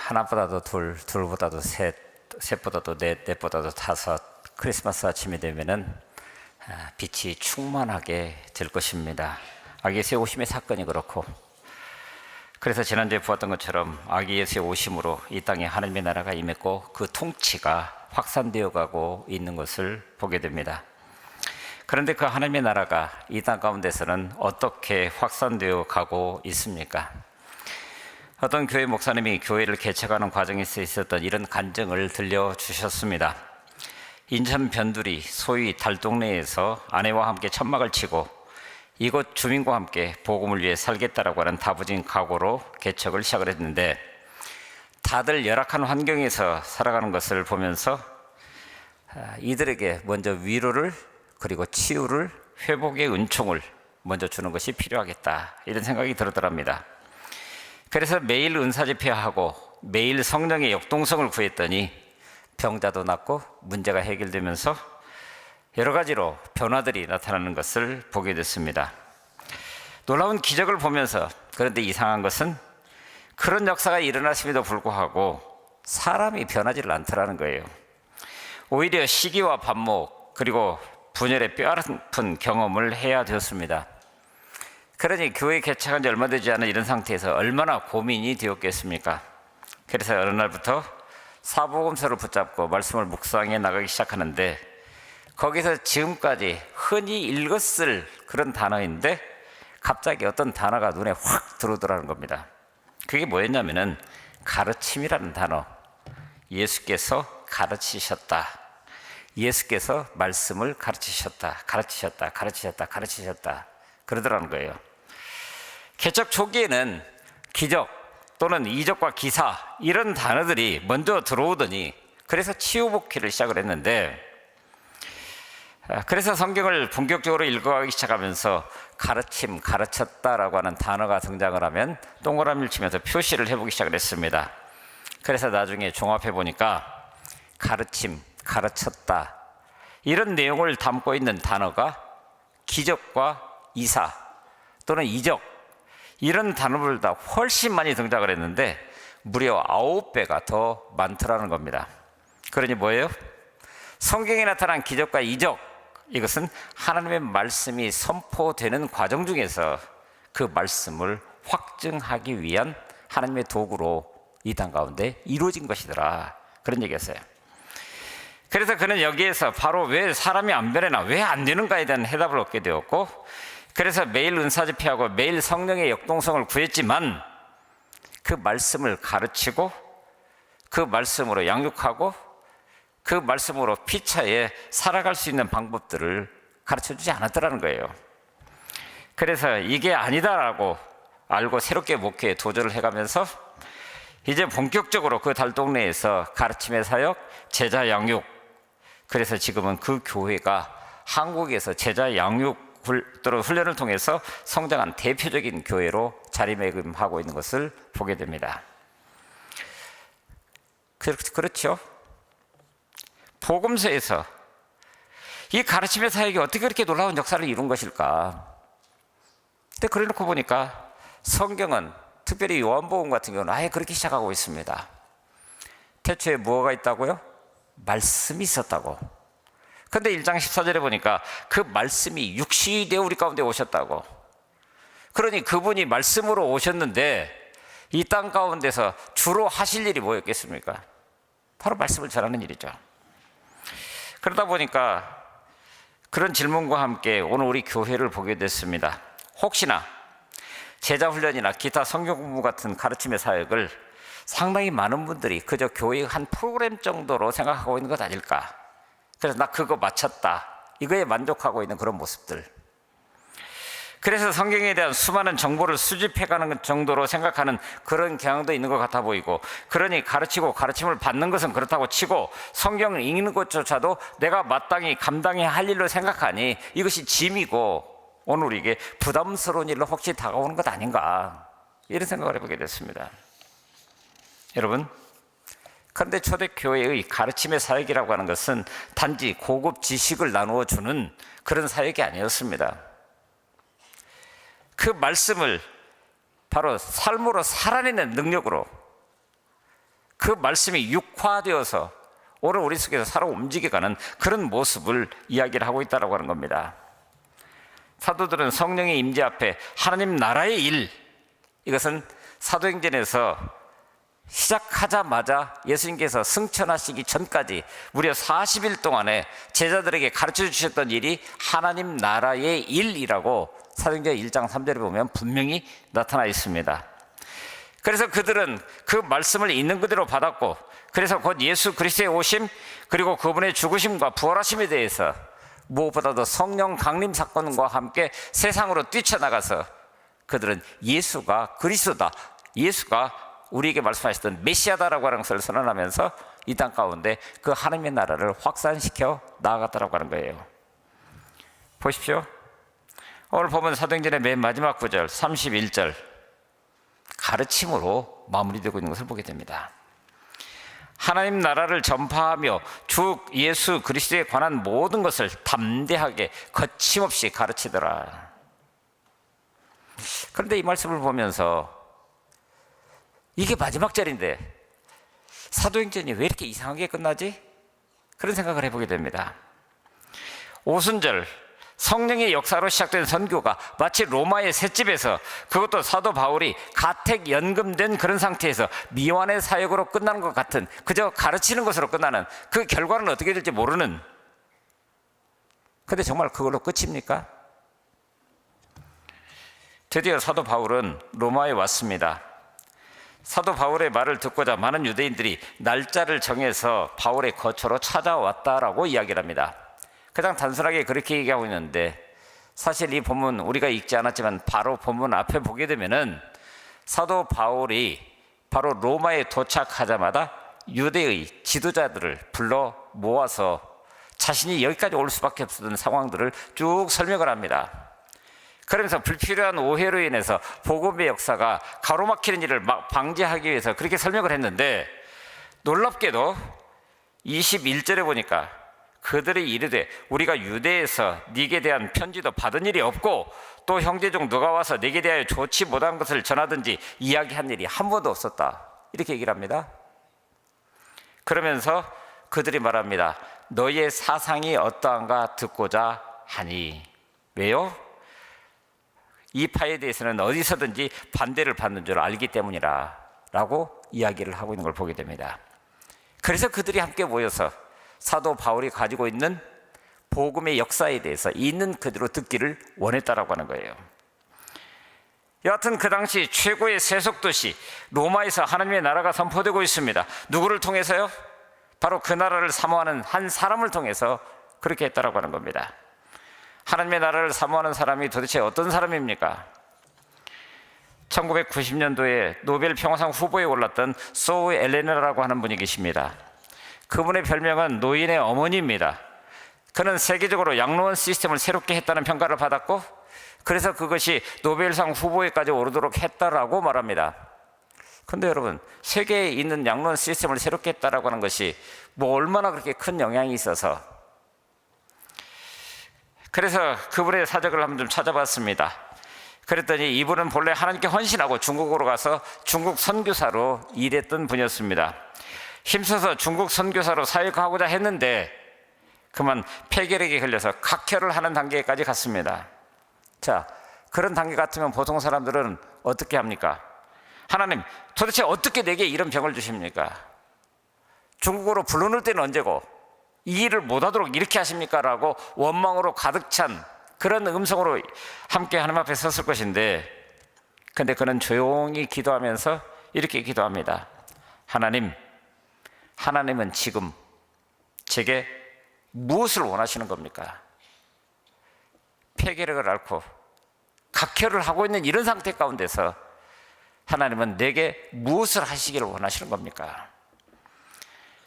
하나보다도 둘, 둘보다도 셋, 셋보다도 넷, 넷보다도 다섯, 크리스마스 아침이 되면은 빛이 충만하게 될 것입니다. 아기 예수의 오심의 사건이 그렇고, 그래서 지난주에 보았던 것처럼 아기 예수의 오심으로 이 땅에 하나님의 나라가 임했고 그 통치가 확산되어 가고 있는 것을 보게 됩니다. 그런데 그 하나님의 나라가 이 땅 가운데서는 어떻게 확산되어 가고 있습니까? 어떤 교회 목사님이 교회를 개척하는 과정에서 있었던 이런 간증을 들려주셨습니다. 인천 변두리 소위 달동네에서 아내와 함께 천막을 치고 이곳 주민과 함께 복음을 위해 살겠다라고 하는 다부진 각오로 개척을 시작을 했는데, 다들 열악한 환경에서 살아가는 것을 보면서 이들에게 먼저 위로를, 그리고 치유를, 회복의 은총을 먼저 주는 것이 필요하겠다, 이런 생각이 들었더랍니다. 그래서 매일 은사 집회하고 매일 성령의 역동성을 구했더니 병자도 낫고 문제가 해결되면서 여러 가지로 변화들이 나타나는 것을 보게 됐습니다. 놀라운 기적을 보면서, 그런데 이상한 것은 그런 역사가 일어났음에도 불구하고 사람이 변하지를 않더라는 거예요. 오히려 시기와 반목, 그리고 분열의 뼈아픈 경험을 해야 되었습니다. 그러니 교회 개척한 지 얼마 되지 않은 이런 상태에서 얼마나 고민이 되었겠습니까? 그래서 어느 날부터 사복음서를 붙잡고 말씀을 묵상해 나가기 시작하는데, 거기서 지금까지 흔히 읽었을 그런 단어인데 갑자기 어떤 단어가 눈에 확 들어오더라는 겁니다. 그게 뭐였냐면은 가르침이라는 단어. 예수께서 가르치셨다. 예수께서 말씀을 가르치셨다. 그러더라는 거예요. 개척 초기에는 기적 또는 이적과 기사, 이런 단어들이 먼저 들어오더니 그래서 치유 목회를 시작을 했는데, 그래서 성경을 본격적으로 읽어가기 시작하면서 가르침, 가르쳤다라고 하는 단어가 등장을 하면 동그라미를 치면서 표시를 해보기 시작을 했습니다. 그래서 나중에 종합해 보니까 가르침, 가르쳤다, 이런 내용을 담고 있는 단어가 기적과 이사 또는 이적, 이런 단어들보다 훨씬 많이 등장을 했는데 무려 9배가 더 많더라는 겁니다. 그러니 뭐예요? 성경에 나타난 기적과 이적, 이것은 하나님의 말씀이 선포되는 과정 중에서 그 말씀을 확증하기 위한 하나님의 도구로 이 땅 가운데 이루어진 것이더라, 그런 얘기였어요. 그래서 그는 여기에서 바로 왜 사람이 안 변해나, 왜 안 되는가에 대한 해답을 얻게 되었고, 그래서 매일 은사 집회하고 매일 성령의 역동성을 구했지만 그 말씀을 가르치고 그 말씀으로 양육하고 그 말씀으로 피차에 살아갈 수 있는 방법들을 가르쳐주지 않았더라는 거예요. 그래서 이게 아니다라고 알고 새롭게 목회에 도전을 해가면서 이제 본격적으로 그 달동네에서 가르침의 사역, 제자 양육, 그래서 지금은 그 교회가 한국에서 제자 양육 또는 훈련을 통해서 성장한 대표적인 교회로 자리매김하고 있는 것을 보게 됩니다. 그렇죠? 복음서에서 이 가르침의 사역이 어떻게 그렇게 놀라운 역사를 이룬 것일까? 근데 그래 놓고 보니까 성경은, 특별히 요한복음 같은 경우는 아예 그렇게 시작하고 있습니다. 태초에 무엇가 있다고요? 말씀이 있었다고. 근데 1장 14절에 보니까 그 말씀이 육신이 되어 우리 가운데 오셨다고. 그러니 그분이 말씀으로 오셨는데 이 땅 가운데서 주로 하실 일이 뭐였겠습니까? 바로 말씀을 전하는 일이죠. 그러다 보니까 그런 질문과 함께 오늘 우리 교회를 보게 됐습니다. 혹시나 제자 훈련이나 기타 성경 공부 같은 가르침의 사역을 상당히 많은 분들이 그저 교회의 한 프로그램 정도로 생각하고 있는 것 아닐까? 그래서 나 그거 마쳤다, 이거에 만족하고 있는 그런 모습들. 그래서 성경에 대한 수많은 정보를 수집해가는 정도로 생각하는 그런 경향도 있는 것 같아 보이고, 그러니 가르치고 가르침을 받는 것은 그렇다고 치고 성경을 읽는 것조차도 내가 마땅히 감당해야 할 일로 생각하니 이것이 짐이고 오늘 우리에게 부담스러운 일로 혹시 다가오는 것 아닌가, 이런 생각을 해보게 됐습니다. 여러분, 그런데 초대교회의 가르침의 사역이라고 하는 것은 단지 고급 지식을 나누어 주는 그런 사역이 아니었습니다. 그 말씀을 바로 삶으로 살아내는 능력으로 그 말씀이 육화되어서 오늘 우리 속에서 살아 움직여가는 그런 모습을 이야기를 하고 있다고 하는 겁니다. 사도들은 성령의 임재 앞에 하나님 나라의 일, 이것은 사도행전에서 시작하자마자 예수님께서 승천하시기 전까지 무려 40일 동안에 제자들에게 가르쳐 주셨던 일이 하나님 나라의 일이라고 사도행전 1장 3절에 보면 분명히 나타나 있습니다. 그래서 그들은 그 말씀을 있는 그대로 받았고, 그래서 곧 예수 그리스도의 오심, 그리고 그분의 죽으심과 부활하심에 대해서 무엇보다도 성령 강림 사건과 함께 세상으로 뛰쳐나가서 그들은 예수가 그리스도다, 예수가 우리에게 말씀하셨던 메시아다라고 하는 것을 선언하면서 이 땅 가운데 그 하나님의 나라를 확산시켜 나아갔다라고 하는 거예요. 보십시오. 오늘 보면 사도행전의 맨 마지막 구절 31절 가르침으로 마무리되고 있는 것을 보게 됩니다. 하나님 나라를 전파하며 주 예수 그리스도에 관한 모든 것을 담대하게 거침없이 가르치더라. 그런데 이 말씀을 보면서 이게 마지막 절인데 사도행전이 왜 이렇게 이상하게 끝나지? 그런 생각을 해보게 됩니다. 오순절 성령의 역사로 시작된 선교가 마치 로마의 셋집에서, 그것도 사도 바울이 가택 연금된 그런 상태에서 미완의 사역으로 끝나는 것 같은, 그저 가르치는 것으로 끝나는, 그 결과는 어떻게 될지 모르는, 근데 정말 그걸로 끝입니까? 드디어 사도 바울은 로마에 왔습니다. 사도 바울의 말을 듣고자 많은 유대인들이 날짜를 정해서 바울의 거처로 찾아왔다라고 이야기를 합니다. 그냥 단순하게 그렇게 얘기하고 있는데, 사실 이 본문 우리가 읽지 않았지만 바로 본문 앞에 보게 되면은 사도 바울이 바로 로마에 도착하자마자 유대의 지도자들을 불러 모아서 자신이 여기까지 올 수밖에 없었던 상황들을 쭉 설명을 합니다. 그러면서 불필요한 오해로 인해서 복음의 역사가 가로막히는 일을 방지하기 위해서 그렇게 설명을 했는데, 놀랍게도 21절에 보니까 그들이 이르되 우리가 유대에서 네게 대한 편지도 받은 일이 없고 또 형제 중 누가 와서 네게 대하여 좋지 못한 것을 전하든지 이야기한 일이 한 번도 없었다, 이렇게 얘기를 합니다. 그러면서 그들이 말합니다. 너희의 사상이 어떠한가 듣고자 하니. 왜요? 이 파에 대해서는 어디서든지 반대를 받는 줄 알기 때문이라 라고 이야기를 하고 있는 걸 보게 됩니다. 그래서 그들이 함께 모여서 사도 바울이 가지고 있는 복음의 역사에 대해서 있는 그대로 듣기를 원했다라고 하는 거예요. 여하튼 그 당시 최고의 세속도시 로마에서 하나님의 나라가 선포되고 있습니다. 누구를 통해서요? 바로 그 나라를 사모하는 한 사람을 통해서 그렇게 했다라고 하는 겁니다. 하나님의 나라를 사모하는 사람이 도대체 어떤 사람입니까? 1990년도에 노벨 평화상 후보에 올랐던 소우 엘레나라고 하는 분이 계십니다. 그분의 별명은 노인의 어머니입니다. 그는 세계적으로 양로원 시스템을 새롭게 했다는 평가를 받았고, 그래서 그것이 노벨상 후보에까지 오르도록 했다라고 말합니다. 그런데 여러분, 세계에 있는 양로원 시스템을 새롭게 했다라고 하는 것이 뭐 얼마나 그렇게 큰 영향이 있어서, 그래서 그분의 사적을 한번 좀 찾아봤습니다. 그랬더니 이분은 본래 하나님께 헌신하고 중국으로 가서 중국 선교사로 일했던 분이었습니다. 힘써서 중국 선교사로 사역하고자 했는데 그만 폐결핵에 걸려서 각혈을 하는 단계까지 갔습니다. 자, 그런 단계 같으면 보통 사람들은 어떻게 합니까? 하나님, 도대체 어떻게 내게 이런 병을 주십니까? 중국으로 불러놓을 때는 언제고 이 일을 못하도록 이렇게 하십니까? 라고 원망으로 가득 찬 그런 음성으로 함께 하나님 앞에 섰을 것인데, 근데 그는 조용히 기도하면서 이렇게 기도합니다. 하나님은 지금 제게 무엇을 원하시는 겁니까? 폐결핵을 앓고 각혈을 하고 있는 이런 상태 가운데서 하나님은 내게 무엇을 하시기를 원하시는 겁니까?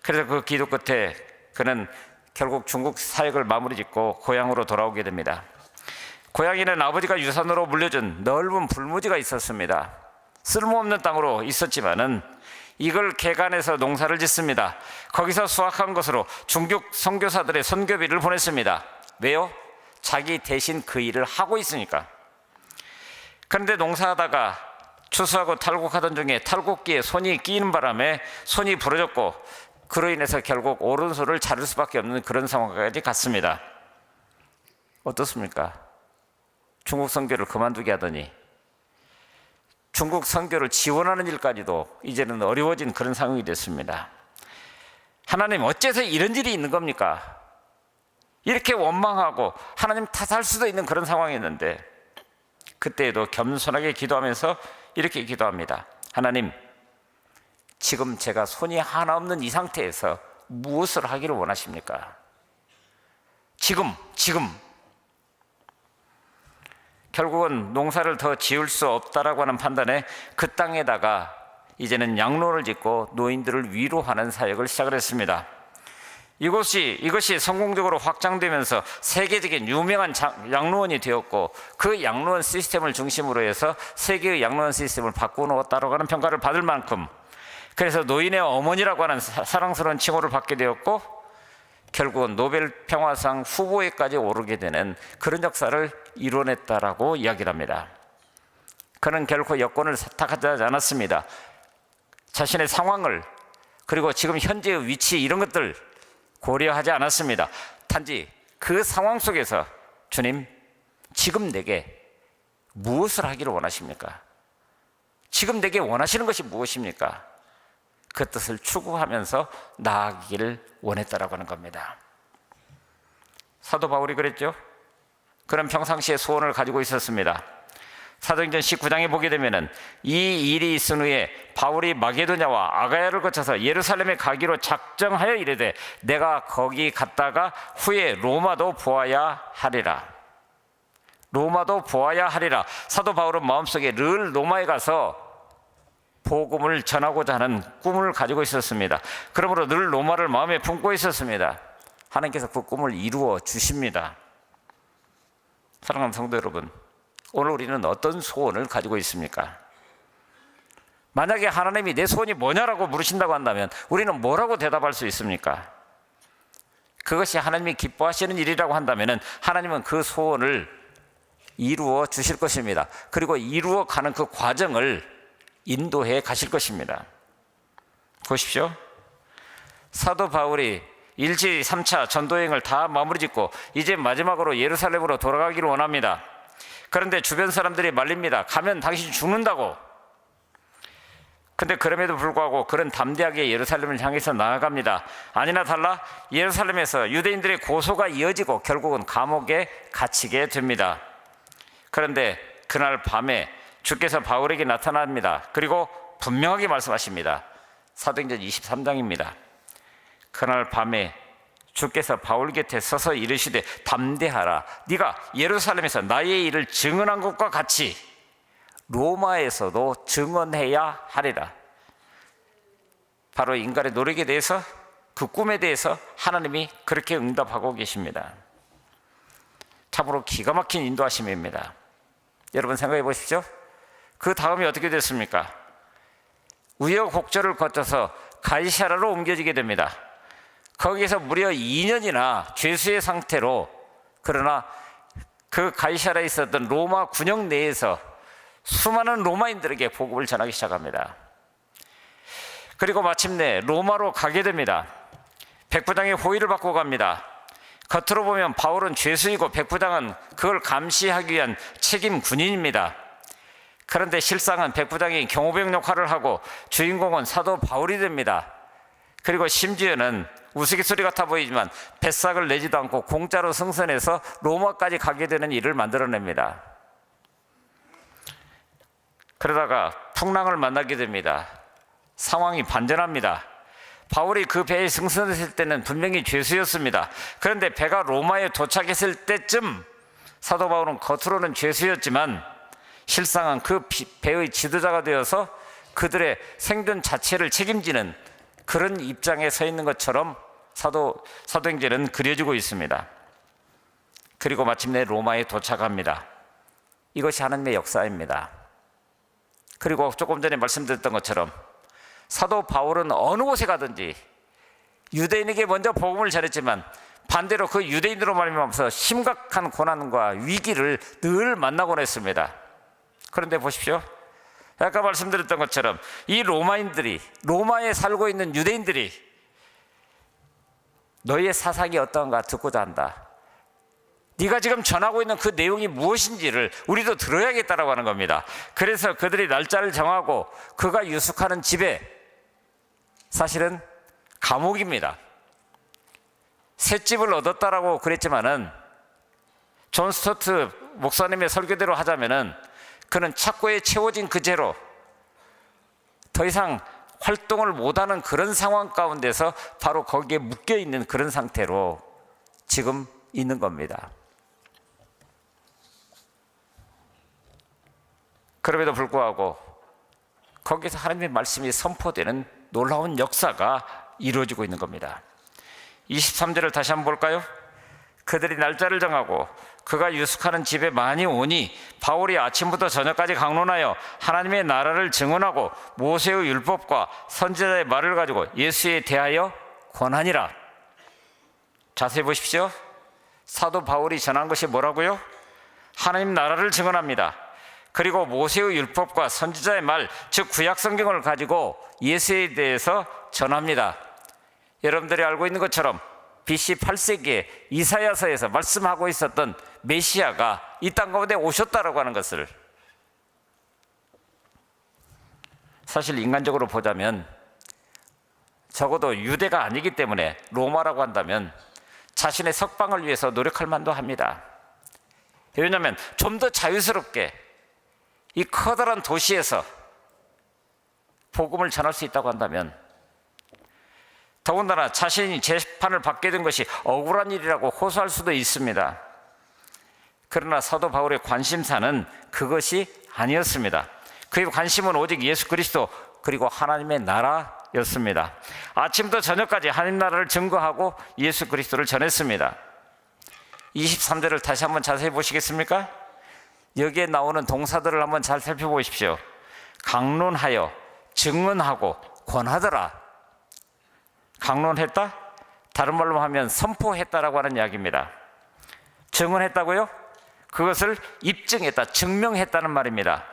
그래서 그 기도 끝에 그는 결국 중국 사역을 마무리 짓고 고향으로 돌아오게 됩니다. 고향에는 아버지가 유산으로 물려준 넓은 불무지가 있었습니다. 쓸모없는 땅으로 있었지만은 이걸 개간해서 농사를 짓습니다. 거기서 수확한 것으로 중국 선교사들의 선교비를 보냈습니다. 왜요? 자기 대신 그 일을 하고 있으니까. 그런데 농사하다가 추수하고 탈곡하던 중에 탈곡기에 손이 끼는 바람에 손이 부러졌고 그로 인해서 결국 오른손을 자를 수밖에 없는 그런 상황까지 갔습니다. 어떻습니까? 중국 선교를 그만두게 하더니 중국 선교를 지원하는 일까지도 이제는 어려워진 그런 상황이 됐습니다. 하나님, 어째서 이런 일이 있는 겁니까? 이렇게 원망하고 하나님 탓할 수도 있는 그런 상황이었는데 그때에도 겸손하게 기도하면서 이렇게 기도합니다. 하나님, 지금 제가 손이 하나 없는 이 상태에서 무엇을 하기를 원하십니까? 지금 결국은 농사를 더 지을 수 없다라고 하는 판단에 그 땅에다가 이제는 양로를 짓고 노인들을 위로하는 사역을 시작을 했습니다. 이것이 성공적으로 확장되면서 세계적인 유명한 양로원이 되었고 그 양로원 시스템을 중심으로 해서 세계의 양로원 시스템을 바꾸어놓았다고 하는 평가를 받을 만큼, 그래서 노인의 어머니라고 하는 사랑스러운 칭호를 받게 되었고 결국은 노벨 평화상 후보에까지 오르게 되는 그런 역사를 이뤄냈다라고 이야기를 합니다. 그는 결코 여권을 세탁하지 않았습니다. 자신의 상황을, 그리고 지금 현재의 위치, 이런 것들 고려하지 않았습니다. 단지 그 상황 속에서 주님, 지금 내게 무엇을 하기를 원하십니까? 지금 내게 원하시는 것이 무엇입니까? 그 뜻을 추구하면서 나아가기를 원했다라고 하는 겁니다. 사도 바울이 그랬죠. 그런 평상시의 소원을 가지고 있었습니다. 사도행전 19장에 보게 되면은 이 일이 있은 후에 바울이 마게도냐와 아가야를 거쳐서 예루살렘에 가기로 작정하여 이르되 내가 거기 갔다가 후에 로마도 보아야 하리라. 로마도 보아야 하리라. 사도 바울은 마음속에 늘 로마에 가서 복음을 전하고자 하는 꿈을 가지고 있었습니다. 그러므로 늘 로마를 마음에 품고 있었습니다. 하나님께서 그 꿈을 이루어 주십니다. 사랑하는 성도 여러분, 오늘 우리는 어떤 소원을 가지고 있습니까? 만약에 하나님이 내 소원이 뭐냐라고 물으신다고 한다면 우리는 뭐라고 대답할 수 있습니까? 그것이 하나님이 기뻐하시는 일이라고 한다면 하나님은 그 소원을 이루어 주실 것입니다. 그리고 이루어 가는 그 과정을 인도해 가실 것입니다. 보십시오. 사도 바울이 1지 3차 전도여행을 다 마무리 짓고 이제 마지막으로 예루살렘으로 돌아가기를 원합니다. 그런데 주변 사람들이 말립니다. 가면 당신 죽는다고. 근데 그럼에도 불구하고 그런 담대하게 예루살렘을 향해서 나아갑니다. 아니나 달라 예루살렘에서 유대인들의 고소가 이어지고 결국은 감옥에 갇히게 됩니다. 그런데 그날 밤에 주께서 바울에게 나타납니다. 그리고 분명하게 말씀하십니다. 사도행전 23장입니다. 그날 밤에 주께서 바울 곁에 서서 이르시되 담대하라. 네가 예루살렘에서 나의 일을 증언한 것과 같이 로마에서도 증언해야 하리라. 바로 인간의 노력에 대해서, 그 꿈에 대해서 하나님이 그렇게 응답하고 계십니다. 참으로 기가 막힌 인도하심입니다. 여러분 생각해 보십시오. 그 다음이 어떻게 됐습니까? 우여곡절을 거쳐서 가이사라로 옮겨지게 됩니다. 거기에서 무려 2년이나 죄수의 상태로, 그러나 그 가이사라에 있었던 로마 군영 내에서 수많은 로마인들에게 복음을 전하기 시작합니다. 그리고 마침내 로마로 가게 됩니다. 백부장의 호의를 받고 갑니다. 겉으로 보면 바울은 죄수이고 백부장은 그걸 감시하기 위한 책임 군인입니다. 그런데 실상은 백부장이 경호병 역할을 하고 주인공은 사도 바울이 됩니다. 그리고 심지어는 우스갯소리 같아 보이지만 뱃삭을 내지도 않고 공짜로 승선해서 로마까지 가게 되는 일을 만들어냅니다. 그러다가 풍랑을 만나게 됩니다. 상황이 반전합니다. 바울이 그 배에 승선했을 때는 분명히 죄수였습니다. 그런데 배가 로마에 도착했을 때쯤 사도 바울은 겉으로는 죄수였지만 실상은 그 배의 지도자가 되어서 그들의 생존 자체를 책임지는 그런 입장에 서 있는 것처럼 사도행전은 그려지고 있습니다. 그리고 마침내 로마에 도착합니다. 이것이 하나님의 역사입니다. 그리고 조금 전에 말씀드렸던 것처럼 사도 바울은 어느 곳에 가든지 유대인에게 먼저 복음을 전했지만 반대로 그 유대인으로 말미암아서 심각한 고난과 위기를 늘 만나곤 했습니다. 그런데 보십시오. 아까 말씀드렸던 것처럼 이 로마인들이, 로마에 살고 있는 유대인들이 너희의 사상이 어떠한가 듣고자 한다. 네가 지금 전하고 있는 그 내용이 무엇인지를 우리도 들어야겠다라고 하는 겁니다. 그래서 그들이 날짜를 정하고 그가 유숙하는 집에, 사실은 감옥입니다. 새 집을 얻었다라고 그랬지만은 존 스토트 목사님의 설교대로 하자면은 그는 착고에 채워진 그 죄로 더 이상 활동을 못하는 그런 상황 가운데서 바로 거기에 묶여있는 그런 상태로 지금 있는 겁니다. 그럼에도 불구하고 거기서 하나님의 말씀이 선포되는 놀라운 역사가 이루어지고 있는 겁니다. 23절을 다시 한번 볼까요? 그들이 날짜를 정하고 그가 유숙하는 집에 많이 오니 바울이 아침부터 저녁까지 강론하여 하나님의 나라를 증언하고 모세의 율법과 선지자의 말을 가지고 예수에 대하여 권하니라. 자세히 보십시오. 사도 바울이 전한 것이 뭐라고요? 하나님 나라를 증언합니다. 그리고 모세의 율법과 선지자의 말, 즉 구약 성경을 가지고 예수에 대해서 전합니다. 여러분들이 알고 있는 것처럼 BC 8세기에 이사야서에서 말씀하고 있었던 메시아가 이 땅 가운데 오셨다라고 하는 것을, 사실 인간적으로 보자면 적어도 유대가 아니기 때문에 로마라고 한다면 자신의 석방을 위해서 노력할 만도 합니다. 왜냐하면 좀 더 자유스럽게 이 커다란 도시에서 복음을 전할 수 있다고 한다면, 더군다나 자신이 재판을 받게 된 것이 억울한 일이라고 호소할 수도 있습니다. 그러나 사도 바울의 관심사는 그것이 아니었습니다. 그의 관심은 오직 예수 그리스도 그리고 하나님의 나라였습니다. 아침부터 저녁까지 하나님 나라를 증거하고 예수 그리스도를 전했습니다. 23절을 다시 한번 자세히 보시겠습니까? 여기에 나오는 동사들을 한번 잘 살펴보십시오. 강론하여, 증언하고, 권하더라. 강론했다? 다른 말로 하면 선포했다라고 하는 이야기입니다. 증언했다고요? 그것을 입증했다, 증명했다는 말입니다.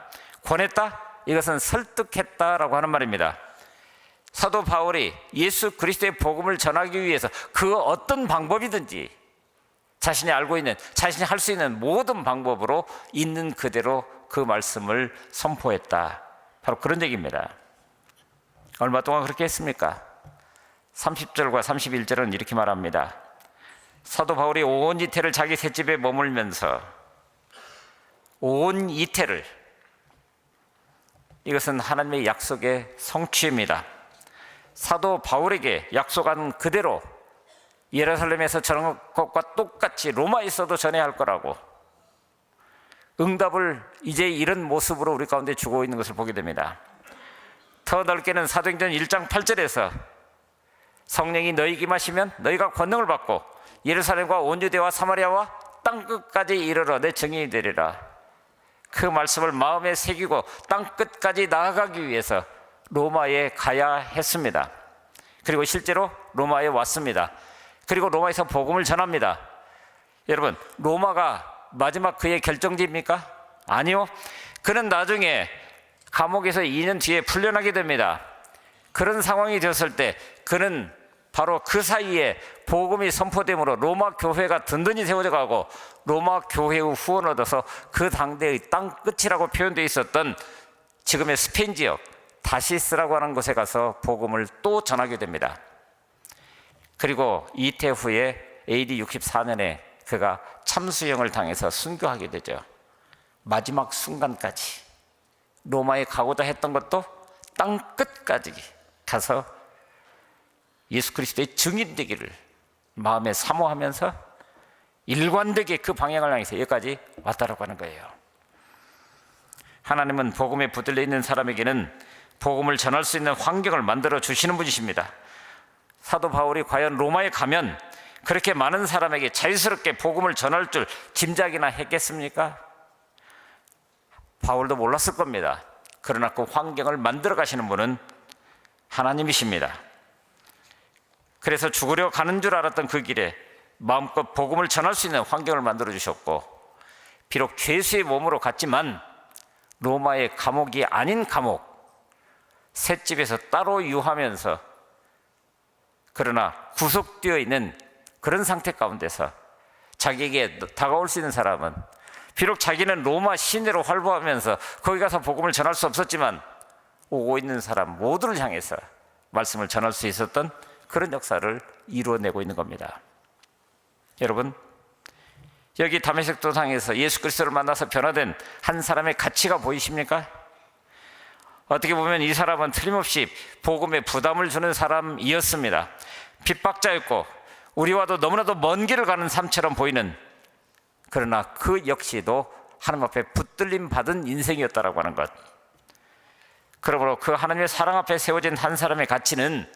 권했다? 이것은 설득했다라고 하는 말입니다. 사도 바울이 예수 그리스도의 복음을 전하기 위해서 그 어떤 방법이든지 자신이 알고 있는, 자신이 할 수 있는 모든 방법으로 있는 그대로 그 말씀을 선포했다. 바로 그런 얘기입니다. 얼마 동안 그렇게 했습니까? 30절과 31절은 이렇게 말합니다. 사도 바울이 온 이태를 자기 셋집에 머물면서, 온 이태를, 이것은 하나님의 약속의 성취입니다. 사도 바울에게 약속한 그대로 예루살렘에서 저런 것과 똑같이 로마에 있어도 전해야 할 거라고 응답을 이제 이런 모습으로 우리 가운데 주고 있는 것을 보게 됩니다. 더 넓게는 사도행전 1장 8절에서 성령이 너희에게 임하시면 너희가 권능을 받고 예루살렘과 온 유대와 사마리아와 땅끝까지 이르러 내 증인이 되리라. 그 말씀을 마음에 새기고 땅끝까지 나아가기 위해서 로마에 가야 했습니다. 그리고 실제로 로마에 왔습니다. 그리고 로마에서 복음을 전합니다. 여러분, 로마가 마지막 그의 결정지입니까? 아니요. 그는 나중에 감옥에서 2년 뒤에 풀려나게 됩니다. 그런 상황이 되었을 때 그는 바로 그 사이에 복음이 선포됨으로 로마 교회가 든든히 세워져 가고 로마 교회의 후원을 얻어서 그 당대의 땅끝이라고 표현되어 있었던 지금의 스페인 지역 다시스라고 하는 곳에 가서 복음을 또 전하게 됩니다. 그리고 이태 후에 AD 64년에 그가 참수형을 당해서 순교하게 되죠. 마지막 순간까지 로마에 가고자 했던 것도 땅끝까지 가서 예수 그리스도의 증인 되기를 마음에 사모하면서 일관되게 그 방향을 향해서 여기까지 왔다라고 하는 거예요. 하나님은 복음에 붙들려 있는 사람에게는 복음을 전할 수 있는 환경을 만들어 주시는 분이십니다. 사도 바울이 과연 로마에 가면 그렇게 많은 사람에게 자유스럽게 복음을 전할 줄 짐작이나 했겠습니까? 바울도 몰랐을 겁니다. 그러나 그 환경을 만들어 가시는 분은 하나님이십니다. 그래서 죽으려 가는 줄 알았던 그 길에 마음껏 복음을 전할 수 있는 환경을 만들어 주셨고, 비록 죄수의 몸으로 갔지만 로마의 감옥이 아닌 감옥, 셋집에서 따로 유하면서 그러나 구속되어 있는 그런 상태 가운데서 자기에게 다가올 수 있는 사람은 비록 자기는 로마 시내로 활보하면서 거기 가서 복음을 전할 수 없었지만 오고 있는 사람 모두를 향해서 말씀을 전할 수 있었던 그런 역사를 이루어내고 있는 겁니다. 여러분, 여기 다메섹 도상에서 예수 그리스도를 만나서 변화된 한 사람의 가치가 보이십니까? 어떻게 보면 이 사람은 틀림없이 복음에 부담을 주는 사람이었습니다. 핍박자였고 우리와도 너무나도 먼 길을 가는 삶처럼 보이는, 그러나 그 역시도 하나님 앞에 붙들림 받은 인생이었다라고 하는 것. 그러므로 그 하나님의 사랑 앞에 세워진 한 사람의 가치는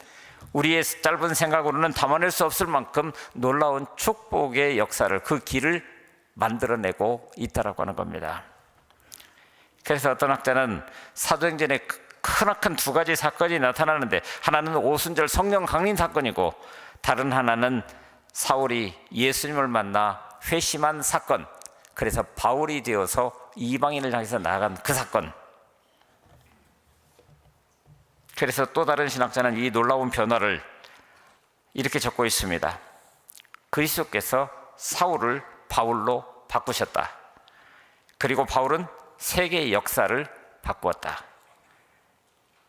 우리의 짧은 생각으로는 담아낼 수 없을 만큼 놀라운 축복의 역사를, 그 길을 만들어내고 있다라고 하는 겁니다. 그래서 어떤 학자는 사도행전에 크나큰 두 가지 사건이 나타나는데, 하나는 오순절 성령 강림 사건이고 다른 하나는 사울이 예수님을 만나 회심한 사건, 그래서 바울이 되어서 이방인을 향해서 나아간 그 사건. 그래서 또 다른 신학자는 이 놀라운 변화를 이렇게 적고 있습니다. 그리스도께서 사울을 바울로 바꾸셨다. 그리고 바울은 세계의 역사를 바꾸었다.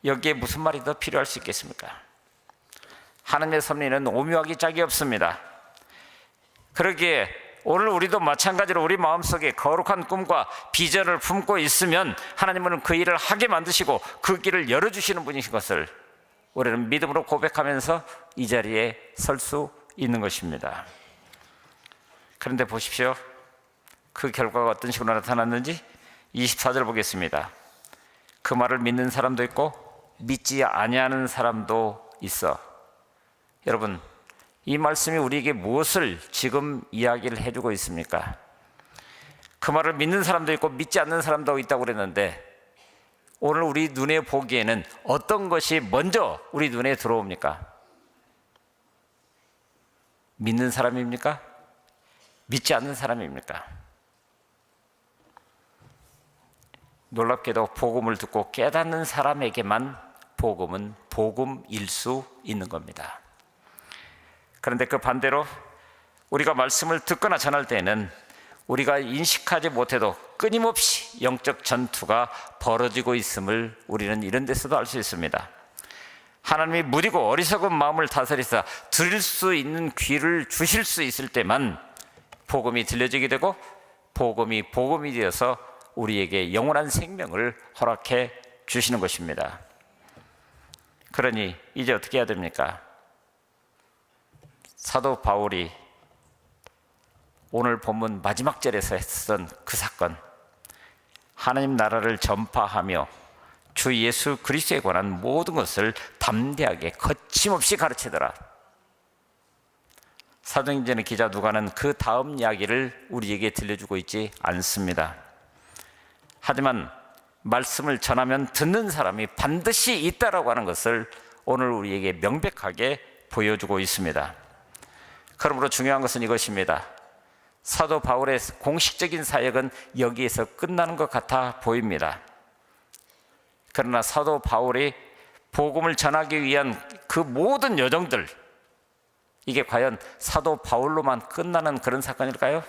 여기에 무슨 말이 더 필요할 수 있겠습니까? 하나님의 섭리는 오묘하기 짝이 없습니다. 그러기에 오늘 우리도 마찬가지로 우리 마음속에 거룩한 꿈과 비전을 품고 있으면 하나님은 그 일을 하게 만드시고 그 길을 열어주시는 분이신 것을 우리는 믿음으로 고백하면서 이 자리에 설 수 있는 것입니다. 그런데 보십시오. 그 결과가 어떤 식으로 나타났는지 24절 보겠습니다. 그 말을 믿는 사람도 있고 믿지 아니하는 사람도 있어. 여러분, 이 말씀이 우리에게 무엇을 지금 이야기를 해주고 있습니까? 그 말을 믿는 사람도 있고 믿지 않는 사람도 있다고 그랬는데, 오늘 우리 눈에 보기에는 어떤 것이 먼저 우리 눈에 들어옵니까? 믿는 사람입니까? 믿지 않는 사람입니까? 놀랍게도 복음을 듣고 깨닫는 사람에게만 복음은 복음일 수 있는 겁니다. 그런데 그 반대로 우리가 말씀을 듣거나 전할 때에는 우리가 인식하지 못해도 끊임없이 영적 전투가 벌어지고 있음을 우리는 이런 데서도 알 수 있습니다. 하나님이 무디고 어리석은 마음을 다스리사 들을 수 있는 귀를 주실 수 있을 때만 복음이 들려지게 되고 복음이 되어서 우리에게 영원한 생명을 허락해 주시는 것입니다. 그러니 이제 어떻게 해야 됩니까? 사도 바울이 오늘 본문 마지막 절에서 했던 그 사건, 하나님 나라를 전파하며 주 예수 그리스도에 관한 모든 것을 담대하게 거침없이 가르치더라. 사도행전의 기자 누가는 그 다음 이야기를 우리에게 들려주고 있지 않습니다. 하지만 말씀을 전하면 듣는 사람이 반드시 있다라고 하는 것을 오늘 우리에게 명백하게 보여주고 있습니다. 그러므로 중요한 것은 이것입니다. 사도 바울의 공식적인 사역은 여기에서 끝나는 것 같아 보입니다. 그러나 사도 바울이 복음을 전하기 위한 그 모든 여정들, 이게 과연 사도 바울로만 끝나는 그런 사건일까요?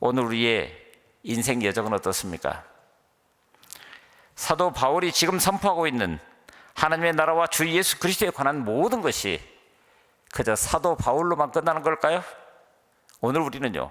오늘 우리의 인생 여정은 어떻습니까? 사도 바울이 지금 선포하고 있는 하나님의 나라와 주 예수 그리스도에 관한 모든 것이 그저 사도 바울로만 끝나는 걸까요? 오늘 우리는요,